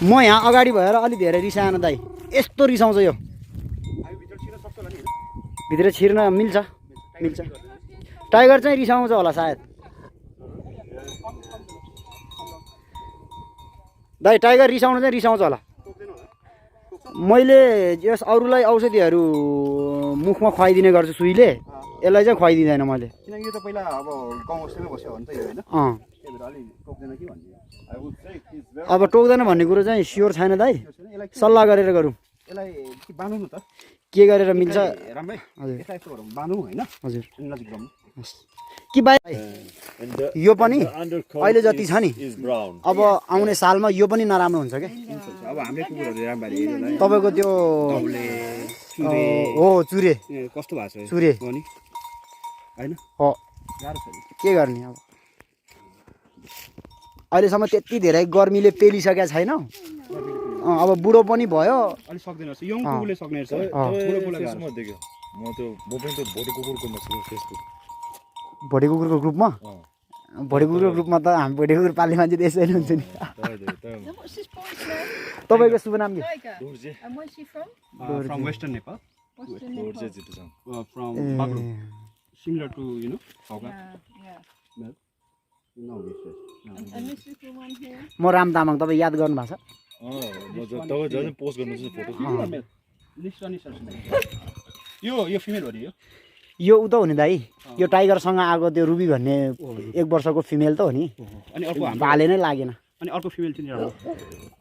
म यहाँ अगाडि भएर अलि धेरै रिसाएन दाइ यस्तो रिसाउँछ यो भित्र छिर्न मिल्छ टाइगर चाहिँ रिसाउँछ होला सायद दाइ टाइगर रिसाउनु चाहिँ रिसाउँछ होला मैले यस अरूलाई औषधिहरू मुखमा खुवाइदिने गर्छु सुईले यसलाई चाहिँ खुवाइदिँदैन मैले किनकि यो त पहिला अब गाउँ बस्तीमै बस्यो भने त यो हैन अलि टोक्दैन कि भन्ने अब टोक्दैन भन्ने कुरो चाहिँ स्योर छैन दाइ सल्लाह गरेर गरौँ यसलाई बाँधौँ न त के गरेर मिल्छ राम्रै हजुर यसलाई यस्तो गरौँ बाँधौँ हैन हजुर नजिक गरौँ कि भाइ यो पनि अहिले जति छ नि अब आउने सालमा यो पनि नराम्रो हुन्छ क्या अब हामीले कुकुरहरु राम्ररी हेर्नुलाई तपाईको त्यो हो चुरे कस्तो भएको छ चुरे हो नि हैन हो गाह्रो छ के गर्ने अब अहिलेसम्म त्यति धेरै गर्मीले पेलिसकेको छैन अब बुढो पनि भयो अलि सक्दैन रहेछ यङ कुकुरले सक्ने रहेछ म देख्यो म पनि त भोटे कुकुरको छु फेसबुक भोटे कुकुरको ग्रुपमा भोटे कुकुरको ग्रुपमा त हामी भोटे कुकुर पाल्ने मान्छे त्यसै हुन्छ नि तपाईको शुभ नाम के from western Nepal from Baglung similar to you know सौगा म राम तामाङ तपाईँ याद गर्नु भएको छ पोस्ट गर्नु फोटो यो फिमेल हो नि यो उ त हो नि दाइ यो टाइगरसँग आएको त्यो रुबी भन्ने 1 वर्षको फिमेल त हो नि अनि अर्को भाले नै लागेन अनि अर्को फिमेल चाहिँ राम्रो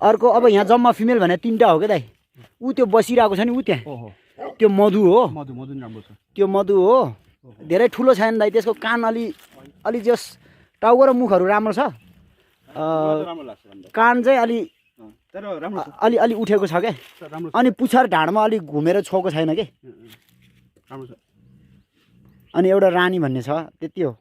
अर्को अब यहाँ जम्मा फिमेल भने 3टा हो क्या दाइ ऊ त्यो बसिरहेको छ नि ऊ त्यहाँ त्यो मधु हो मधु नि राम्रो छ त्यो मधु हो धेरै ठुलो छैन दाइ त्यसको कान अलि जस टाउको र मुखहरू राम्रो छ राम्रो लाग्छ कान चाहिँ तर राम्रो अलि उठेको छ क्या अनि पुछार ढाडमा अलि घुमेर छोएको छैन के राम्रो छ अनि एउटा रानी भन्ने छ त्यति हो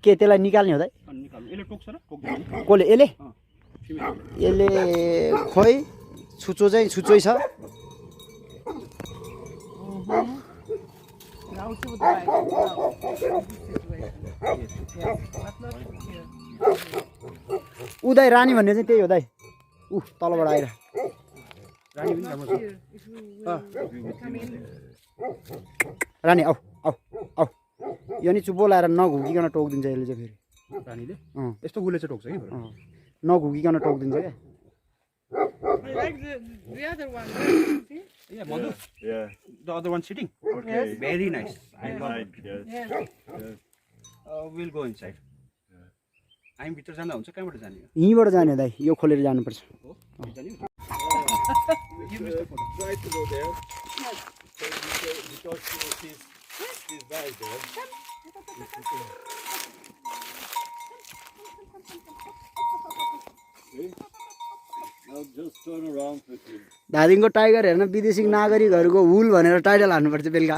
के त्यसलाई निकाल्ने हो दाइ यसले टोक्छ र कसले यसले खोइ छुचो चाहिँ छुचोइ छ ऊ दाइ रानी भन्ने चाहिँ त्यही हो दाइ ऊ तलबाट आएर रानी पनि राम्रो रानी आऊ आऊ आऊ यो नि चुप्पो लाएर नघुकिकन टोकिदिन्छ यसले चाहिँ फेरि रानीले यस्तो गुले चाहिँ टोक्छ कि नघुकिकन टोकिदिन्छ क्या I like the other one. Yeah, Madhu. Yeah. The other one sitting. Okay. Yes. Very nice. I love Like, it. yes. Yes. We'll go inside. हामी भित्र जाँदा हुन्छ कहाँबाट जाने हो यहीँबाट जाने दाइ यो खोलेर जानुपर्छ Try to go there. Because she's back there. Now just turn around with him. धादिङको टाइगर हेर्न विदेशी नागरिकहरूको हुल भनेर टाइटल हान्नुपर्छ बेलुका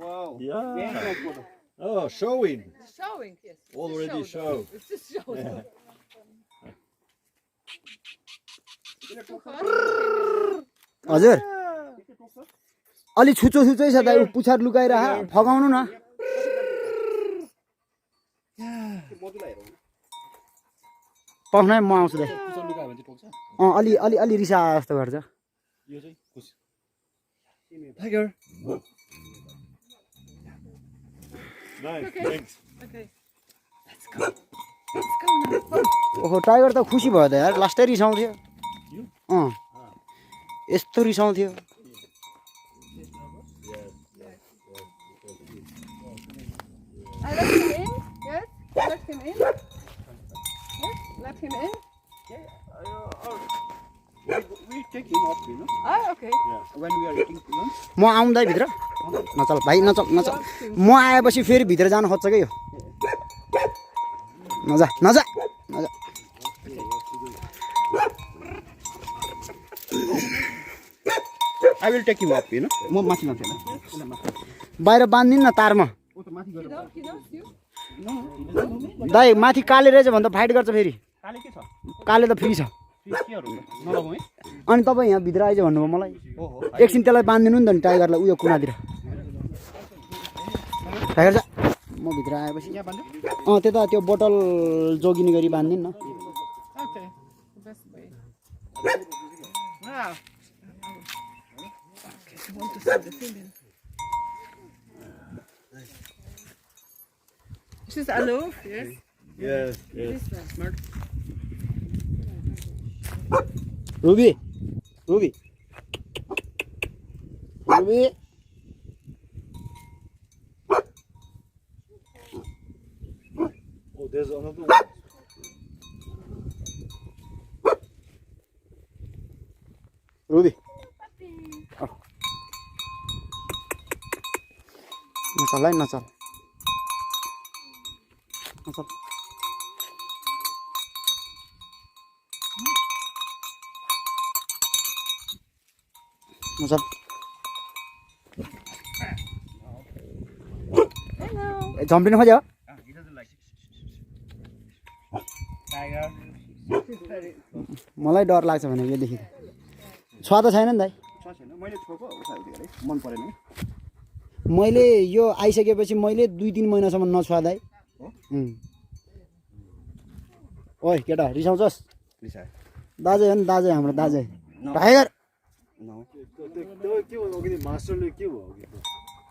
wow Yeah. very nice photo Oh, showing. Showing, yes. Already show. It's just showing. हजुर अलि छुचो छुचै छ दाइ पुछार लुकाएर फगाउनु न पाउनै म आउँछु दाइ पुछर लुकायो भने चाहिँ टोक्छ अलि रिसा जस्तो गर्छ यो चाहिँ खुसी Tiger. Nice. Okay. Thanks. Okay. Let's go. Let's go now. ओहो टाइगर त खुसी भयो त यार लास्टै रिसाउँथ्यो यस्तो रिसाउँथ्यो I let him in. Yes. Let him in. Yes. Let him in. we take him off you know Ah, okay. when we are eating lunch म आउँदै भित्र नचल भाइ नचल म आएपछि फेरि भित्र जान खोज्छ क्या यो नजा नजा नजा I will take him up you know म माथि जान्छु हैन बाहिर बाँधिदिनु न तारमा ओ त माथि गएर He knows you. दाइ माथि काले रहेछ भने त फाइट गर्छ फेरि काले के छ काले त फ्री छ फिस केहरु नलगाऊ है अनि तपाईँ यहाँ भित्र आइज भन्नुभयो मलाई ओहो एकछिन त्यसलाई बाँधिदिनु नि त नि टाइगरलाई उयो कुनातिर टाइगर जा म भित्र आएपछि यहाँ बाँध्यो त्यता त्यो बोतल जोगिने गरी बाँधिदिनु न Okay, the best way. Now, okay, I want to see the feeling. This is aloof, yes? Yes, This one. Smart Ruby Ruby Ruby Oh, there's another one. Ruby नचल है नचल नचल नचल Hello. झम्पिनु खोज्यो he doesn't like टाइगर मलाई डर लाग्छ भने योदेखि छ त छैन नि दाइ छैन मैले छोएको उठाइदिएँ अरे मन परेन नि मैले यो आइसकेपछि मैले 2-3 महिनासम्म नछुवा दाइ हो? ओइ केटा रिसाउँछस् लिसा दाजै हो नि दाजै हाम्रो दाजै टाइगर नो त्यो के हो अघि मास्टरले के भयो अघि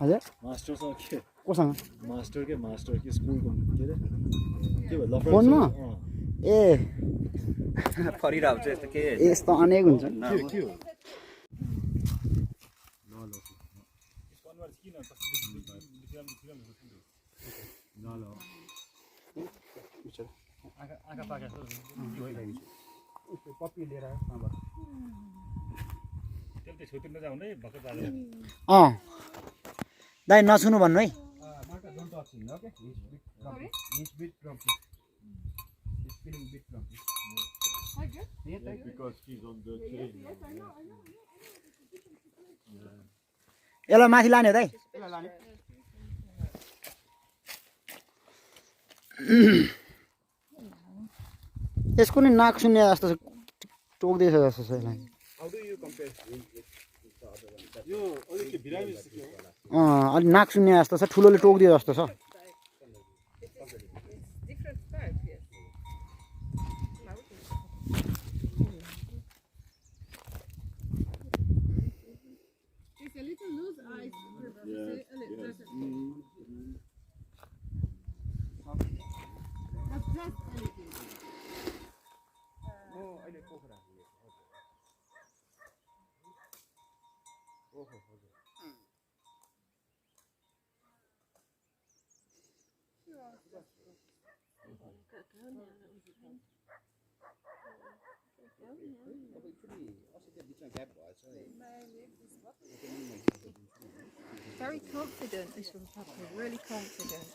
हजुर मास्टरसँग के कोसँग मास्टर के स्कुलको के भयो लफडा फोनमा? ए फरिरहेको छ यस्तो के यस्तो अनेक हुन्छ नि के हो पप्पी लिएर दाइ नछुनु भन्नु है because he's on the train. यसलाई माथि लाने हो दाइ यसको नि नाक सुन्ने जस्तो छ टोक्दैछ जस्तो छ यसलाई How do you compare him with the other one? यो अलिकति बिरामी जस्तो के हो अलि नाक सुन्ने जस्तो छ ठुलोले टोक्दियो जस्तो छ Different type, yes. It's a little loose eyes. A little. But just a little. अहिले Pokhara Very confident, this one, Papa. Really confident.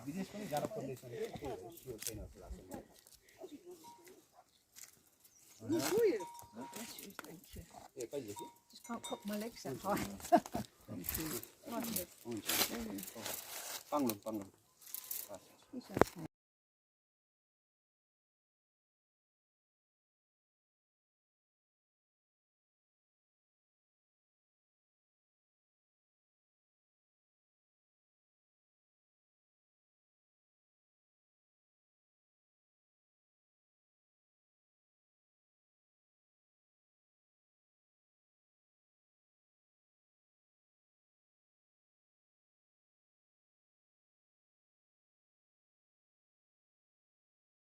विदेश पनि जान पर्दैछ नि स्योर छैन जस्तो लाग्छ Oh, yes. Bless you, thank you. ए कहिलेदेखि Just can't cock my legs that high. हुन्छ पाङ्लुङ He's okay.